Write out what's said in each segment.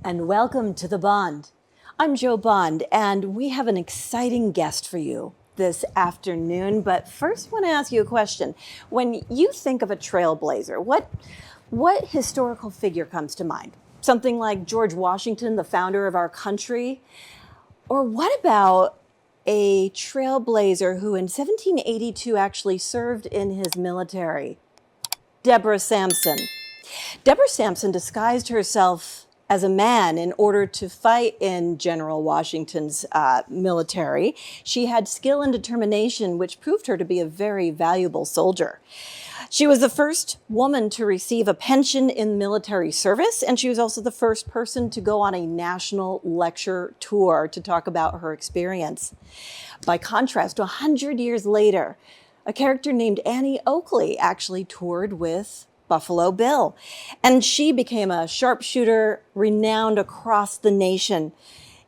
and welcome to The Bond. I'm Jo Bond, and we have an exciting guest for you this afternoon. But first, I want to ask you a question. When you think of a trailblazer, what historical figure comes to mind? Something like George Washington, the founder of our country? Or what about a trailblazer who in 1782 actually served in his military? Deborah Sampson. Deborah Sampson disguised herself as a man in order to fight in General Washington's military. She had skill and determination, which proved her to be a very valuable soldier. She was the first woman to receive a pension in military service, and she was also the first person to go on a national lecture tour to talk about her experience. By contrast, 100 years later, a character named Annie Oakley actually toured with Buffalo Bill, and she became a sharpshooter renowned across the nation.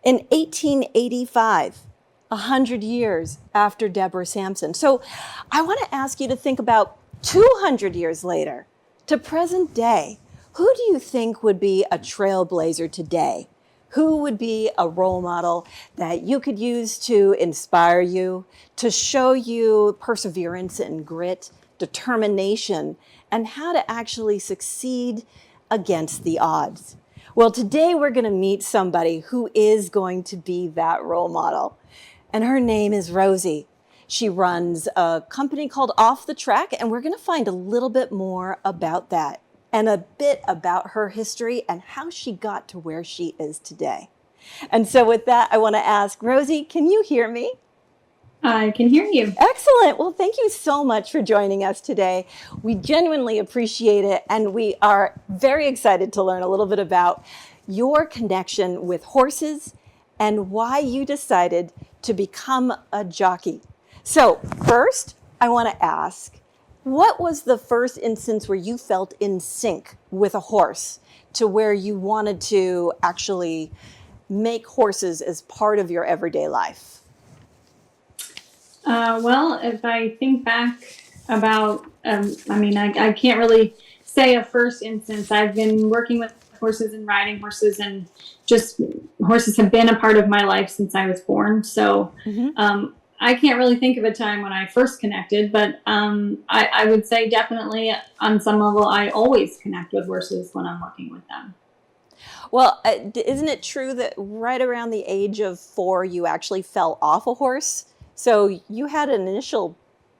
In 1885, 100 years after Deborah Sampson. So I want to ask you to think about 200 years later to present day. Who do you think would be a trailblazer today? Who would be a role model that you could use to inspire you, to show you perseverance and grit, determination, and how to actually succeed against the odds? Well, today we're going to meet somebody who is going to be that role model. And her name is Rosie. She runs a company called Off the Track, and we're going to find a little bit more about that and a bit about her history and how she got to where she is today. And so with that, I want to ask, Rosie, can you hear me? I can hear you. Excellent. Well, thank you so much for joining us today. We genuinely appreciate it, and we are very excited to learn a little bit about your connection with horses and why you decided to become a jockey. So first, I want to ask, what was the first instance where you felt in sync with a horse to where you wanted to actually make horses as part of your everyday life? Well, if I think back about, I can't really say a first instance. I've been working with horses and riding horses, and just horses have been a part of my life since I was born. So I can't really think of a time when I first connected, but I would say definitely on some level, I always connect with horses when I'm working with them. Well, isn't it true that right around the age of 4, you actually fell off a horse? So you had an initial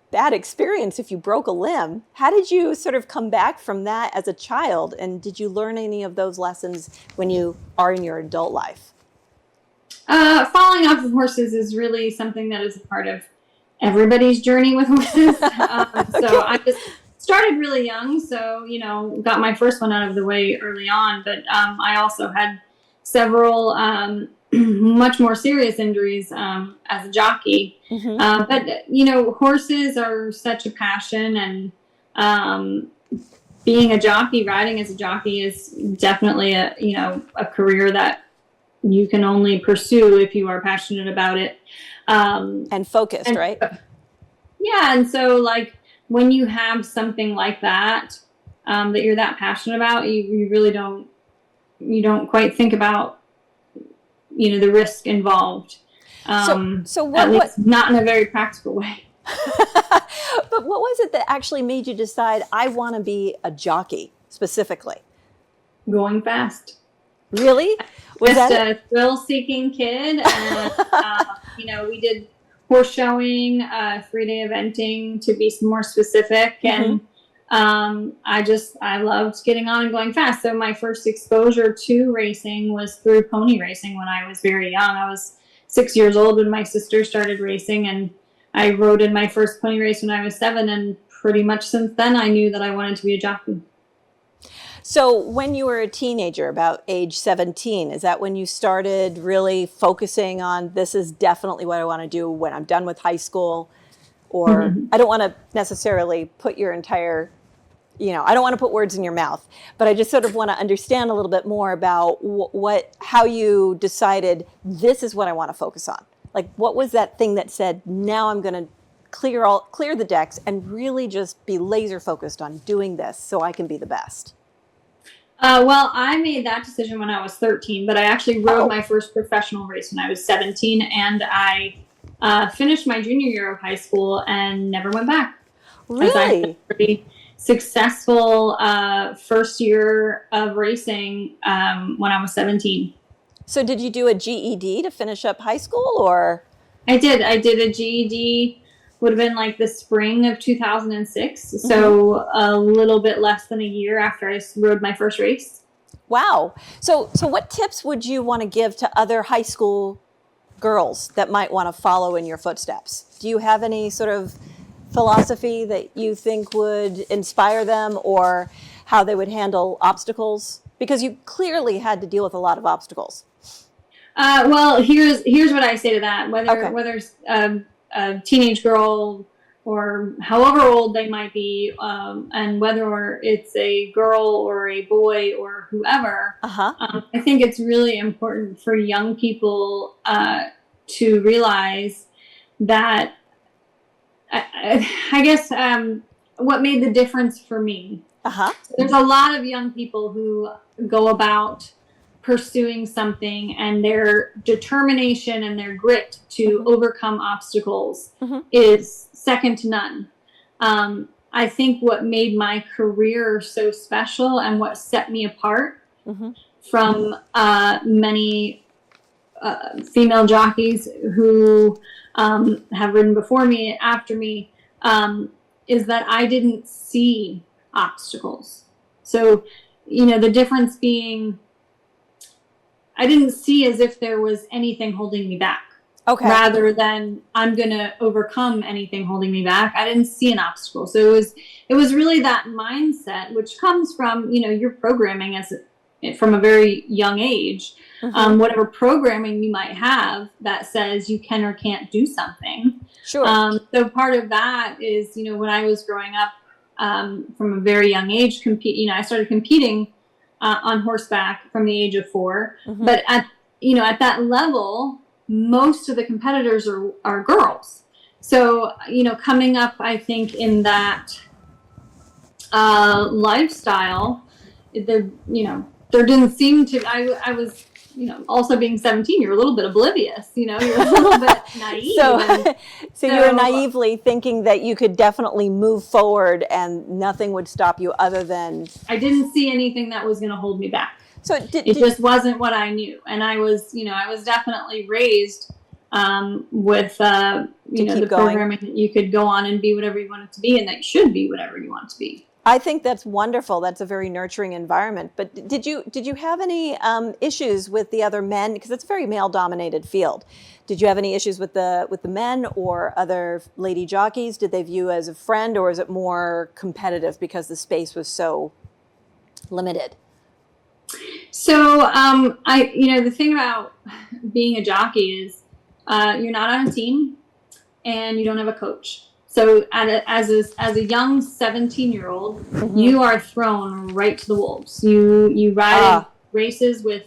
bad experience if you broke a limb. How did you sort of come back from that as a child? And did you learn any of those lessons when you are in your adult life? Falling off of horses is really something that is a part of everybody's journey with horses. So I just started really young. So, got my first one out of the way early on. But I also had several much more serious injuries as a jockey. But horses are such a passion, and being a jockey, riding as a jockey, is definitely a career that you can only pursue if you are passionate about it. And focused, right? Yeah. And so when you have something like that, that you're that passionate about, you really don't quite think about the risk involved. So at least not in a very practical way. But what was it that actually made you decide, I want to be a jockey specifically? Going fast. Really? Was just a thrill-seeking kid, and we did horse showing, 3-day eventing to be more specific, and I loved getting on and going fast. So my first exposure to racing was through pony racing when I was very young. I was 6 years old when my sister started racing, and I rode in my first pony race when I was 7. And pretty much since then, I knew that I wanted to be a jockey. So when you were a teenager, about age 17, is that when you started really focusing on, this is definitely what I want to do when I'm done with high school? Or I don't want to necessarily put your entire, I don't want to put words in your mouth, but I just sort of want to understand a little bit more about how you decided this is what I want to focus on. Like, what was that thing that said, now I'm going to clear the decks and really just be laser focused on doing this so I can be the best? Well, I made that decision when I was 13, but I actually rode Oh, my first professional race when I was 17, and I finished my junior year of high school and never went back, as I had really? a pretty successful first year of racing when I was 17. So did you do a GED to finish up high school or? I did. I did a GED, would have been like the spring of 2006. Mhm. So a little bit less than a year after I rode my first race. Wow. So what tips would you want to give to other high school girls that might want to follow in your footsteps? Do you have any sort of philosophy that you think would inspire them or how they would handle obstacles? Because you clearly had to deal with a lot of obstacles. Well, here's what I say to that. Okay. Whether it's a teenage girl or however old they might be, and whether it's a girl or a boy or whoever, Uh-huh. I think it's really important for young people to realize that. I guess what made the difference for me. Uh-huh. There's a lot of young people who go about pursuing something, and their determination and their grit to overcome obstacles Mhm. is second to none. I think what made my career so special and what set me apart Mhm. from many female jockeys who have ridden before me, after me, is that I didn't see obstacles. So, the difference being I didn't see as if there was anything holding me back. Okay. Rather than I'm going to overcome anything holding me back. I didn't see an obstacle. So it was really that mindset, which comes from, your programming from a very young age, Mhm. whatever programming you might have that says you can or can't do something. Sure. So part of that is, when I was growing up, from a very young age, I started competing on horseback from the age of 4. Mhm. But at that level, most of the competitors are girls. So, coming up, I think in that lifestyle, there didn't seem to, I was, also being 17, you're a little bit oblivious, you're a little bit naive. So, And so you were naively thinking that you could definitely move forward and nothing would stop you other than. I didn't see anything that was going to hold me back. So It just wasn't what I knew. And I was definitely raised with, the programming that you could go on and be whatever you wanted to be, and that you should be whatever you want to be. I think that's wonderful. That's a very nurturing environment. But did you have any issues with the other men? Because it's a very male-dominated field. Did you have any issues with the men or other lady jockeys? Did they view you as a friend, or is it more competitive because the space was so limited? So, the thing about being a jockey is you're not on a team and you don't have a coach. So, as a young 17-year-old, Mm-hmm. you are thrown right to the wolves. You ride in races with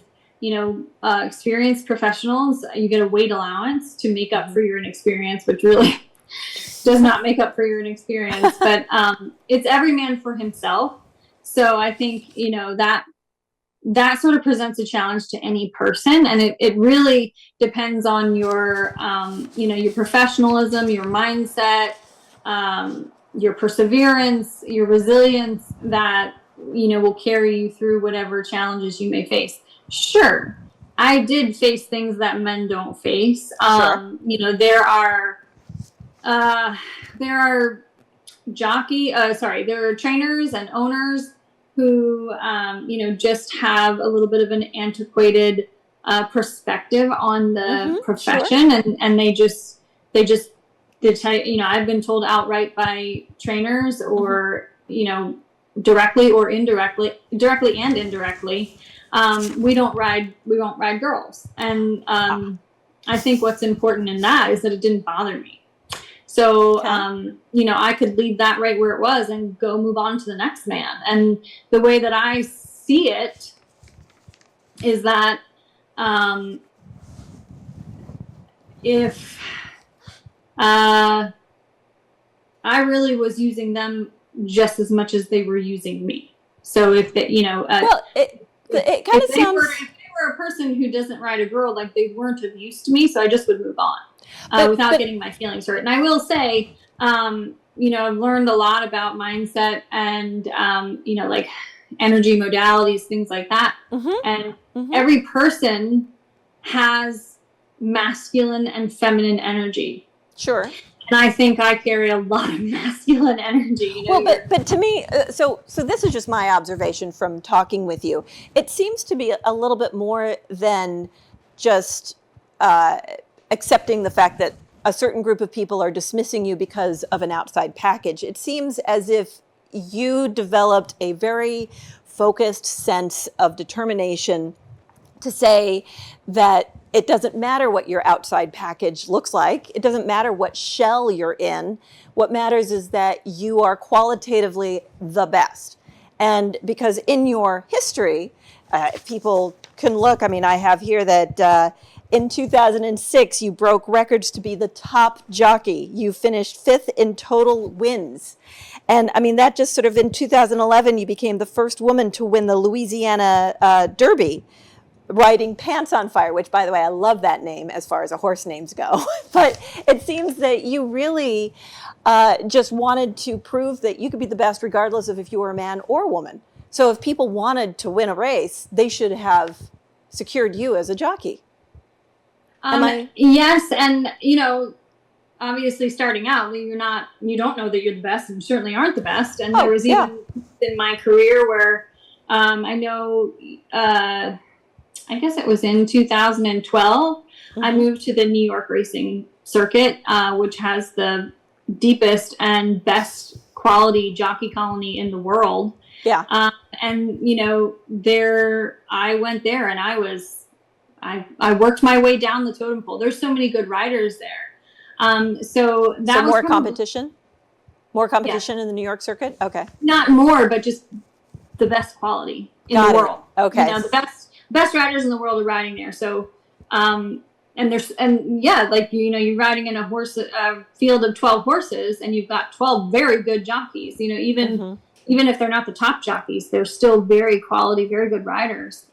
experienced professionals. You get a weight allowance to make up for your inexperience, which really does not make up for your inexperience. But it's every man for himself. So I think that sort of presents a challenge to any person, and it really depends on your your professionalism, your mindset, your perseverance, your resilience that will carry you through whatever challenges you may face. Sure, I did face things that men don't face. Sure. There are there are trainers and owners who just have a little bit of an antiquated perspective on the profession. Sure. And they tell I've been told outright by trainers or directly or directly and indirectly, we won't ride girls. And I think what's important in that is that it didn't bother me. So, Okay. I could leave that right where it was and go move on to the next man. And the way that I see it is that if I really was using them just as much as they were using me. So if they, you know, well, it kind of sounds. If they were a person who doesn't ride a girl, like they weren't of use to me, so I just would move on without getting my feelings hurt. And I will say, you know, I've learned a lot about mindset and, you know, like energy modalities, things like that. And every person has masculine and feminine energy. Sure. And I think I carry a lot of masculine energy. You know, well, but to me, so this is just my observation from talking with you. It seems to be a little bit more than just accepting the fact that a certain group of people are dismissing you because of an outside package. It seems as if you developed a very focused sense of determination to say that it doesn't matter what your outside package looks like. It doesn't matter what shell you're in. What matters is that you are qualitatively the best. And because in your history, people can look, I mean, I have here that in 2006, you broke records to be the top jockey. You finished 5th in total wins. And I mean, that just sort of in 2011, you became the first woman to win the Louisiana Derby, riding Pants on Fire, which, by the way, I love that name as far as a horse names go. But it seems that you really just wanted to prove that you could be the best regardless of if you were a man or a woman. So if people wanted to win a race, they should have secured you as a jockey. Yes, and you know, obviously starting out, you don't know that you're the best, and you certainly aren't the best. And there was even in my career where I know, I guess it was in 2012, I moved to the New York racing circuit, which has the deepest and best quality jockey colony in the world. Yeah. And you know, I went there, and I worked my way down the totem pole. There's so many good riders there. So that was more competition? More competition in the New York circuit? Okay. Not more, but just the best quality in the world. Okay. You know, the best riders in the world are riding there. So, like, you know, you're riding in a field of 12 horses, and you've got 12 very good jockeys. You know, even if they're not the top jockeys, they're still very quality, very good riders.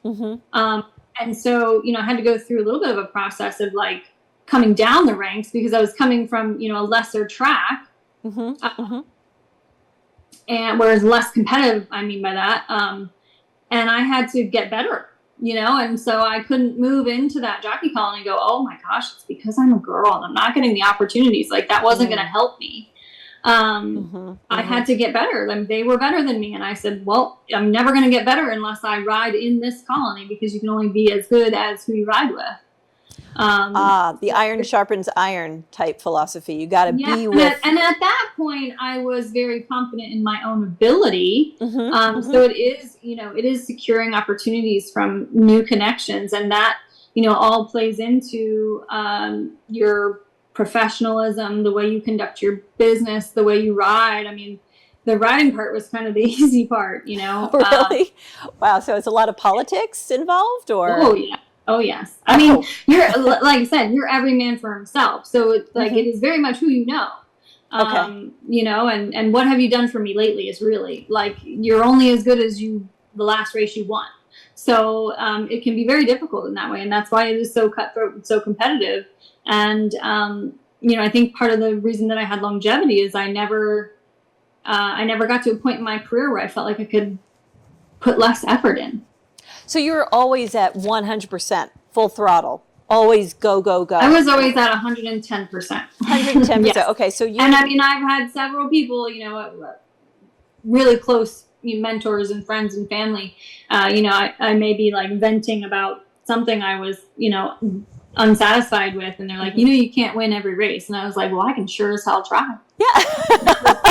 And so, you know, I had to go through a little bit of a process of like coming down the ranks, because I was coming from, you know, a lesser track, and whereas less competitive, I mean by that, and I had to get better, you know, and so I couldn't move into that jockey colony and go, oh my gosh, it's because I'm a girl and I'm not getting the opportunities. Like that wasn't going to help me. I had to get better. I mean, they were better than me. And I said, well, I'm never going to get better unless I ride in this colony, because you can only be as good as who you ride with. The iron sharpens iron type philosophy. You got to be with. And at that point, I was very confident in my own ability. So it is, you know, it is securing opportunities from new connections, and that, you know, all plays into your professionalism, the way you conduct your business, the way you ride. I mean, the riding part was kind of the easy part, you know. Really? Wow. So it's a lot of politics involved, or? Oh yeah. Oh yes. I mean, you're, like I said, you're every man for himself. So it's like, it is very much who you know. You know, and what have you done for me lately is really like, you're only as good as the last race you won. So it can be very difficult in that way. And that's why it is so cutthroat and so competitive. And, you know, I think part of the reason that I had longevity is I never got to a point in my career where I felt like I could put less effort in. So you were always at 100%, full throttle, always go, go, go. I was always at 110%. 110%. Yes. Okay. So you. And I mean, I've had several people, you know, really close mentors and friends and family. You know, I may be like venting about something I was, you know, unsatisfied with, and they're like, you know, you can't win every race. And I was like, well, I can sure as hell try. Yeah.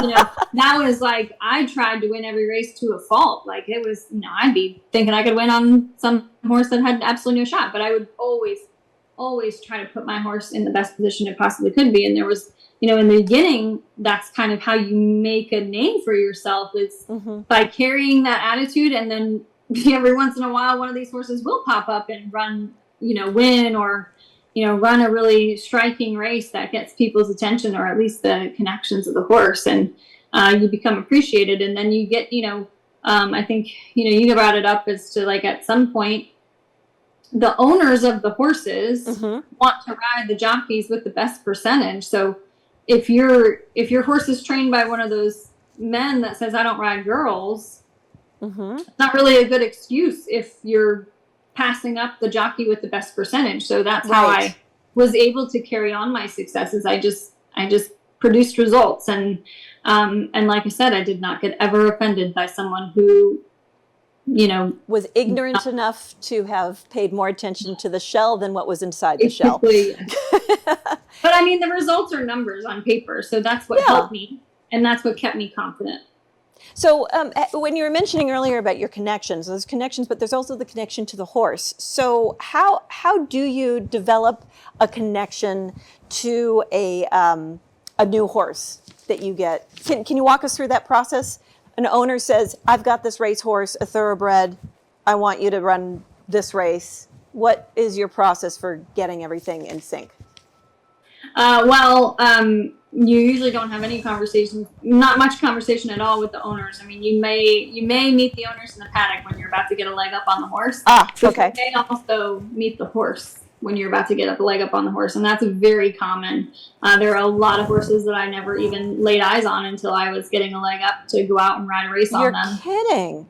You know, that was like, I tried to win every race to a fault. Like it was, you know, I'd be thinking I could win on some horse that had absolutely no shot, but I would always try to put my horse in the best position it possibly could be. And there was, you know, in the beginning, that's kind of how you make a name for yourself, is by carrying that attitude. And then every once in a while, one of these horses will pop up and run, you know, win, or, you know, run a really striking race that gets people's attention, or at least the connections of the horse, and you become appreciated. And then you get, you know, I think, you brought it up as to like at some point, the owners of the horses want to ride the jockeys with the best percentage. So if your horse is trained by one of those men that says, I don't ride girls, it's not really a good excuse if you're passing up the jockey with the best percentage. So that's how I was able to carry on my successes. I just produced results. And like I said, I did not get ever offended by someone who, was ignorant enough to have paid more attention to the shell than what was inside the shell. But I mean, the results are numbers on paper. So that's what helped me. And that's what kept me confident. So when you were mentioning earlier about your connections, there's connections, but there's also the connection to the horse. So how do you develop a connection to a new horse that you get? Can you walk us through that process? An owner says, I've got this racehorse, a thoroughbred. I want you to run this race. What is your process for getting everything in sync? You usually don't have any conversation, not much conversation at all with the owners. I mean, you may meet the owners in the paddock when you're about to get a leg up on the horse. Okay. You may also meet the horse when you're about to get a leg up on the horse, and that's very common. There are a lot of horses that I never even laid eyes on until I was getting a leg up to go out and ride a race on them. You're kidding.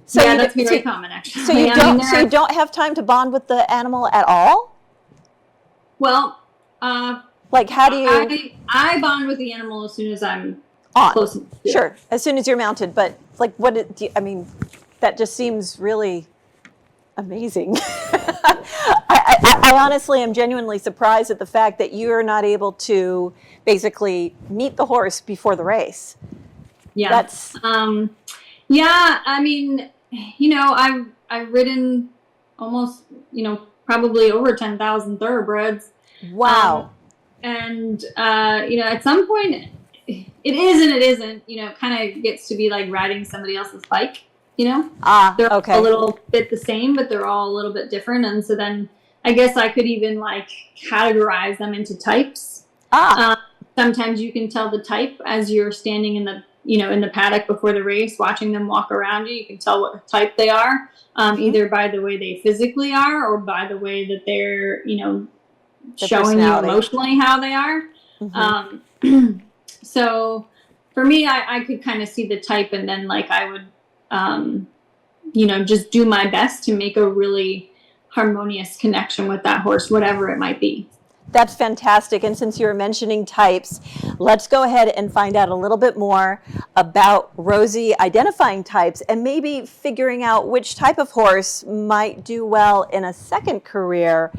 So yeah, that's very common, actually. So you don't have time to bond with the animal at all? Well, like how do you? I bond with the animal as soon as I'm on. Close to it. Sure, as soon as you're mounted. But like, that just seems really amazing. I honestly am genuinely surprised at the fact that you're not able to basically meet the horse before the race. Yeah. That's I mean, I've ridden almost, probably over 10,000 thoroughbreds. Wow. At some point it is and it isn't, kind of gets to be like riding somebody else's bike, they're a little bit the same, but they're all a little bit different. And so then I guess I could even like categorize them into types. Sometimes you can tell the type as you're standing in the paddock before the race, watching them walk around you. You can tell what type they are, either by the way they physically are or by the way that they're, showing you emotionally how they are. So for me, I could kind of see the type, and then like I would, just do my best to make a really harmonious connection with that horse, whatever it might be. That's fantastic. And since you were mentioning types, let's go ahead and find out a little bit more about Rosie identifying types and maybe figuring out which type of horse might do well in a second career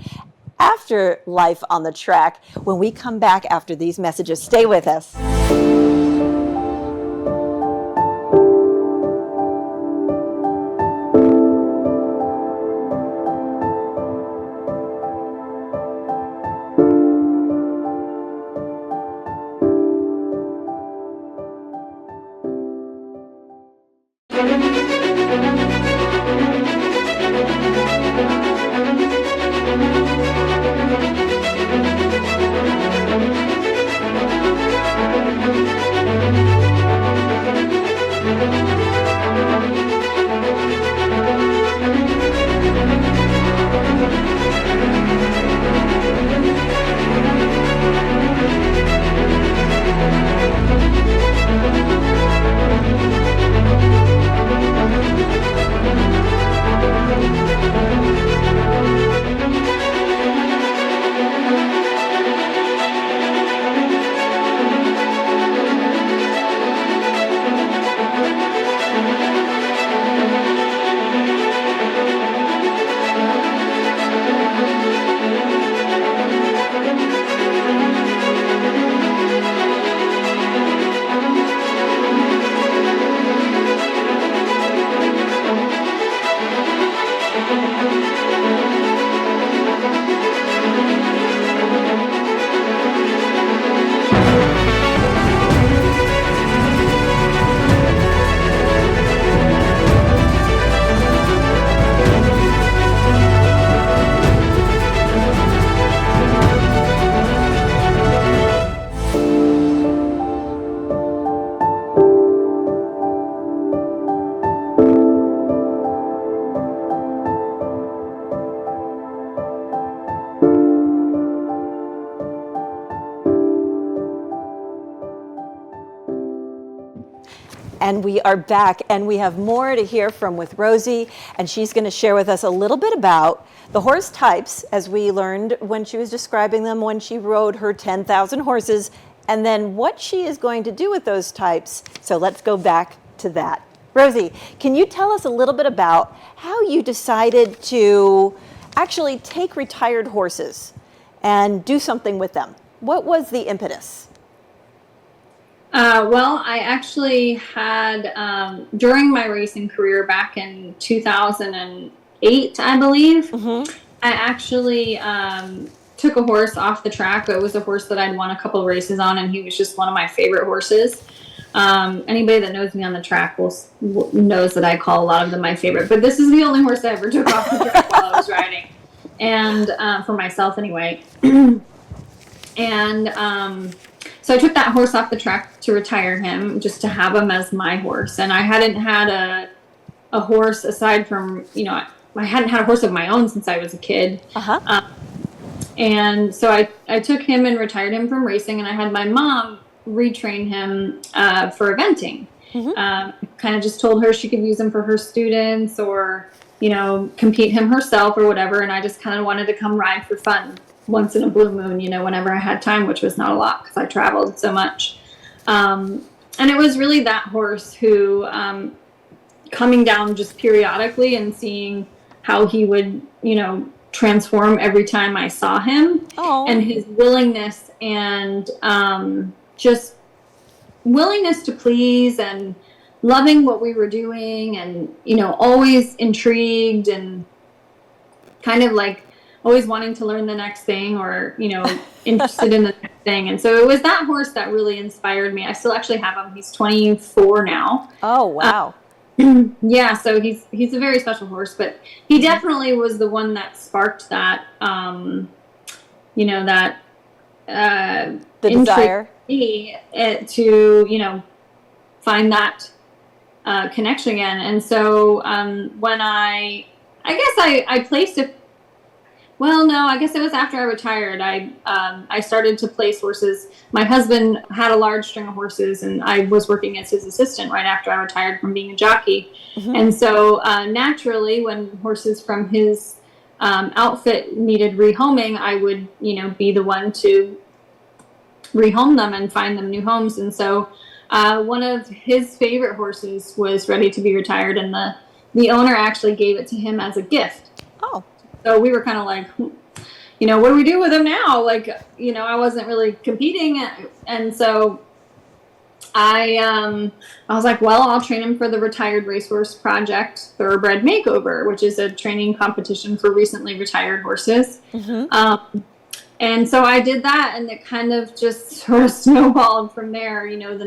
after life on the track when we come back after these messages. Stay with us. And we are back, and we have more to hear from with Rosie, and she's going to share with us a little bit about the horse types, as we learned when she was describing them when she rode her 10,000 horses, and then what she is going to do with those types. So let's go back to that. Rosie, can you tell us a little bit about how you decided to actually take retired horses and do something with them? What was the impetus? Well, I actually had, during my racing career back in 2008, I believe, I actually took a horse off the track, but it was a horse that I'd won a couple of races on, and he was just one of my favorite horses. Anybody that knows me on the track knows that I call a lot of them my favorite, but this is the only horse I ever took off the track while I was riding, and for myself anyway. And so I took that horse off the track to retire him, just to have him as my horse. And I hadn't had a horse aside from, I hadn't had a horse of my own since I was a kid. And so I took him and retired him from racing, and I had my mom retrain him for eventing. Kind of just told her she could use him for her students or, compete him herself or whatever. And I just kind of wanted to come ride for fun once in a blue moon, whenever I had time, which was not a lot because I traveled so much. And it was really that horse who, coming down just periodically and seeing how he would, transform every time I saw him, and his willingness and just willingness to please and loving what we were doing and, always intrigued and kind of like always wanting to learn the next thing or, interested in the next thing. And so it was that horse that really inspired me. I still actually have him. He's 24 now. Oh, wow. Yeah, so he's a very special horse, but he definitely was the one that sparked that, that the desire to, find that connection again. And so when I guess I placed a Well, no, I guess it was after I retired. I started to place horses. My husband had a large string of horses, and I was working as his assistant right after I retired from being a jockey. And so naturally, when horses from his outfit needed rehoming, I would, be the one to rehome them and find them new homes. And so one of his favorite horses was ready to be retired, and the owner actually gave it to him as a gift. Oh. So we were kind of like, what do we do with him now? Like, I wasn't really competing. And so I was like, well, I'll train him for the Retired Racehorse Project Thoroughbred Makeover, which is a training competition for recently retired horses. And so I did that, and it kind of just sort of snowballed from there. The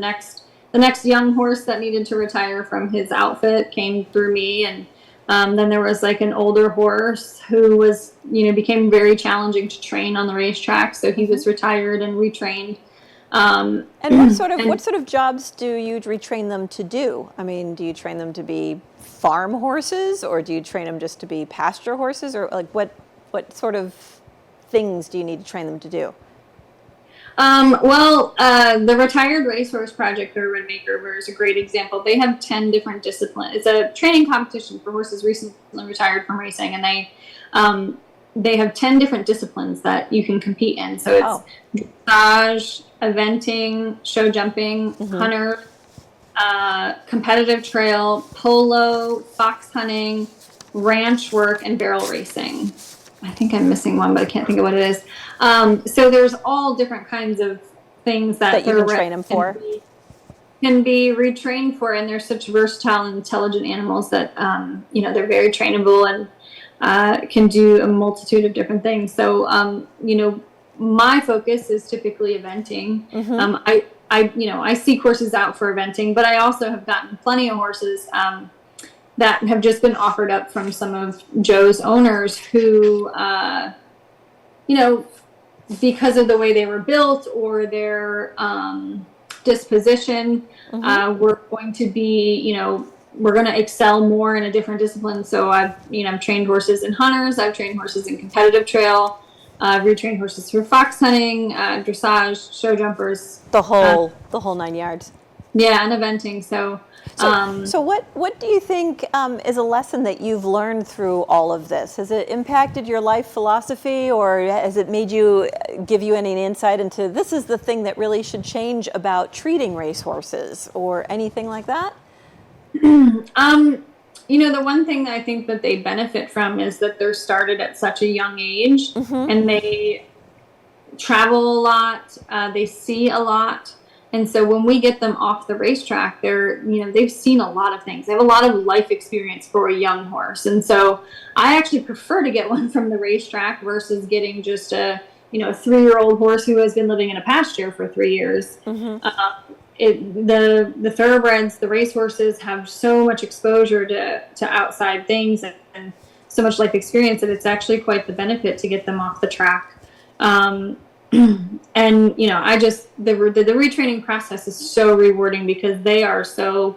next young horse that needed to retire from his outfit came through me, and then there was like an older horse who was, became very challenging to train on the racetrack. So he was retired and retrained. And what sort of jobs do you retrain them to do? I mean, do you train them to be farm horses, or do you train them just to be pasture horses, or like what sort of things do you need to train them to do? The Retired Racehorse Project Thoroughbred Makeover is a great example. They have 10 different disciplines. It's a training competition for horses recently retired from racing, and they have 10 different disciplines that you can compete in. So it's dressage, eventing, show jumping, hunter, competitive trail, polo, fox hunting, ranch work, and barrel racing. I think I'm missing one, but I can't think of what it is. So there's all different kinds of things that you can train them for. Can be retrained for, and they're such versatile and intelligent animals that they're very trainable and can do a multitude of different things. So my focus is typically eventing. I seek horses out for eventing, but I also have gotten plenty of horses that have just been offered up from some of Joe's owners who, because of the way they were built or their disposition, we're going to be, we're going to excel more in a different discipline. So I've trained horses in hunters. I've trained horses in competitive trail. I've retrained horses for fox hunting, dressage, show jumpers. The whole 9 yards. Yeah, and eventing. So, So what do you think is a lesson that you've learned through all of this? Has it impacted your life philosophy, or has it made you give you any insight into this is the thing that really should change about treating racehorses or anything like that? the one thing that I think that they benefit from is that they're started at such a young age, and they travel a lot, they see a lot. And so when we get them off the racetrack, they've seen a lot of things. They have a lot of life experience for a young horse. And so I actually prefer to get one from the racetrack versus getting just a 3-year-old horse who has been living in a pasture for 3 years. The thoroughbreds, the racehorses have so much exposure to outside things and so much life experience that it's actually quite the benefit to get them off the track. And the retraining process is so rewarding because they are so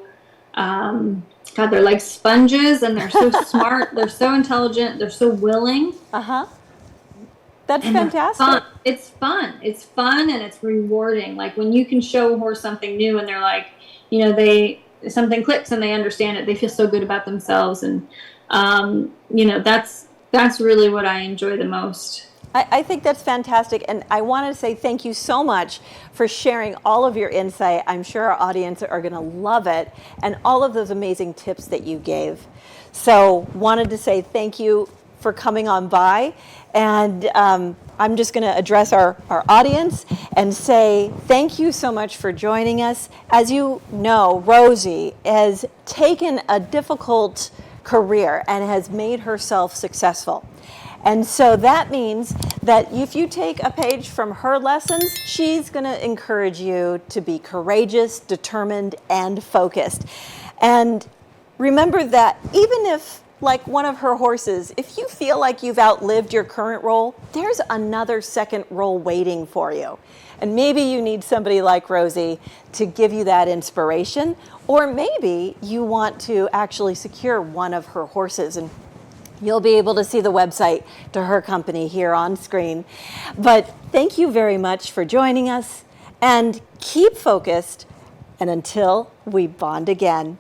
they're like sponges, and they're so smart, they're so intelligent, they're so willing. That's fantastic. It's fun and it's rewarding. Like when you can show a horse something new and they're like, something clicks and they understand it, they feel so good about themselves. And that's really what I enjoy the most. I think that's fantastic, and I want to say thank you so much for sharing all of your insight. I'm sure our audience are going to love it, and all of those amazing tips that you gave. So wanted to say thank you for coming on by, and I'm just going to address our audience and say thank you so much for joining us. As you know, Rosie has taken a difficult career and has made herself successful. And so that means that if you take a page from her lessons, she's going to encourage you to be courageous, determined, and focused. And remember that even if, like one of her horses, if you feel like you've outlived your current role, there's another second role waiting for you. And maybe you need somebody like Rosie to give you that inspiration, or maybe you want to actually secure one of her horses, and you'll be able to see the website to her company here on screen. But thank you very much for joining us, and keep focused, and until we bond again.